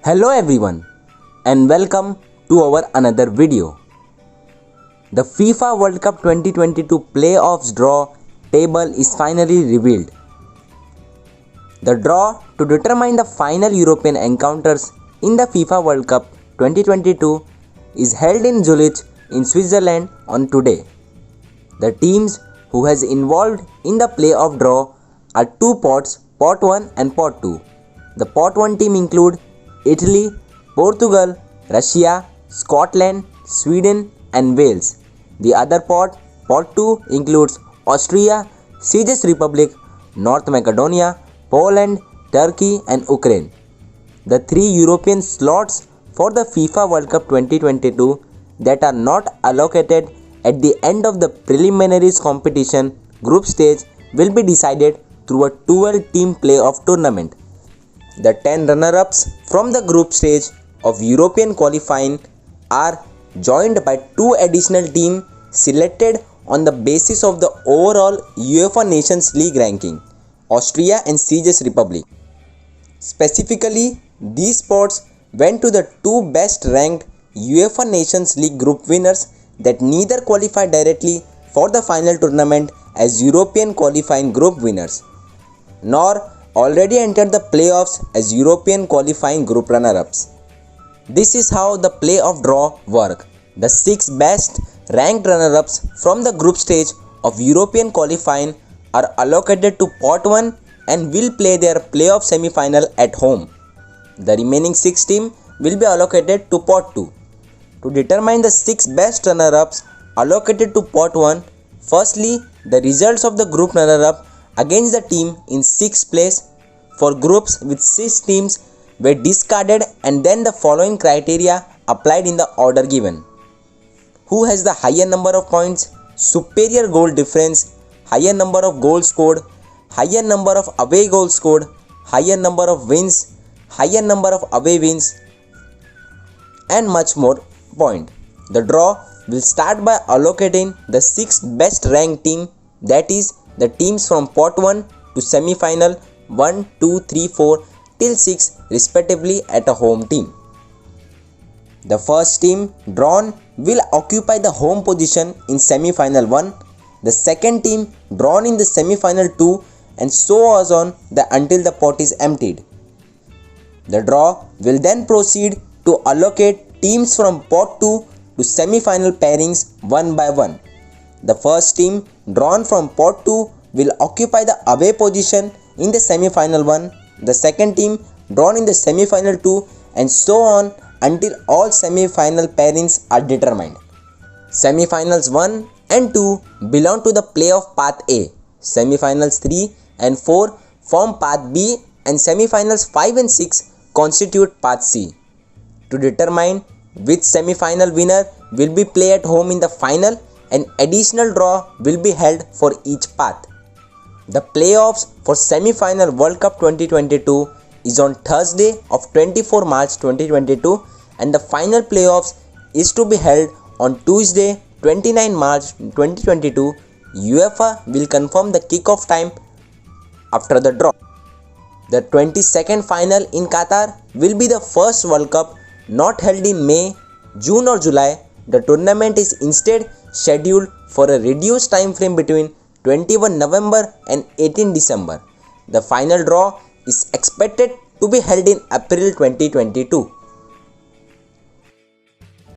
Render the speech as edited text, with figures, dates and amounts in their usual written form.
Hello everyone and welcome to our another video. The FIFA World Cup 2022 playoffs draw table is finally revealed. The draw to determine the final European encounters in the FIFA World Cup 2022 is held in Zurich in Switzerland on today. The teams who has involved in the playoff draw are two pots, pot 1 and pot 2. The pot 1 team include Italy, Portugal, Russia, Scotland, Sweden and Wales. The other pot, pot 2 includes Austria, Czech Republic, North Macedonia, Poland, Turkey and Ukraine. The three European slots for the FIFA World Cup 2022 that are not allocated at the end of the preliminaries competition group stage will be decided through a 12-team playoff tournament. The 10 runner-ups from the group stage of European qualifying are joined by two additional teams selected on the basis of the overall UEFA Nations League ranking, Austria and Czech Republic. Specifically, these spots went to the two best ranked UEFA Nations League group winners that neither qualified directly for the final tournament as European qualifying group winners, nor already entered the playoffs as European qualifying group runner-ups. This is how the playoff draw work. The 6 best ranked runner-ups from the group stage of European qualifying are allocated to pot 1 and will play their playoff semi-final at home. The remaining 6 teams will be allocated to pot 2. To determine the 6 best runner-ups allocated to pot 1, firstly, the results of the group runner-up against the team in 6th place for groups with 6 teams were discarded and then the following criteria applied in the order given. Who has the higher number of points, superior goal difference, higher number of goals scored, higher number of away goals scored, higher number of wins, higher number of away wins and much more point. The draw will start by allocating the 6 best ranked team, that is the teams from pot 1 to semi-final 1, 2, 3, 4 till 6 respectively at a home team. The first team drawn will occupy the home position in semi-final 1, the second team drawn in the semi-final 2 and so on until the pot is emptied. The draw will then proceed to allocate teams from pot 2 to semi-final pairings one by one. The first team drawn from pot 2 will occupy the away position in the semi-final 1, the second team drawn in the semi-final 2 and so on until all semi-final pairings are determined. Semi-finals 1 and 2 belong to the playoff path A, semi-finals 3 and 4 form path B and semi-finals 5 and 6 constitute path C. To determine which semi-final winner will be played at home in the final, an additional draw will be held for each path. The playoffs for semi-final World Cup 2022 is on Thursday of 24 March 2022 and the final playoffs is to be held on Tuesday 29 March 2022. UEFA will confirm the kickoff time after the draw. The 22nd final in Qatar will be the first World Cup not held in May, June or July. The tournament is instead scheduled for a reduced time frame between 21 November and 18 December. The final draw is expected to be held in April 2022.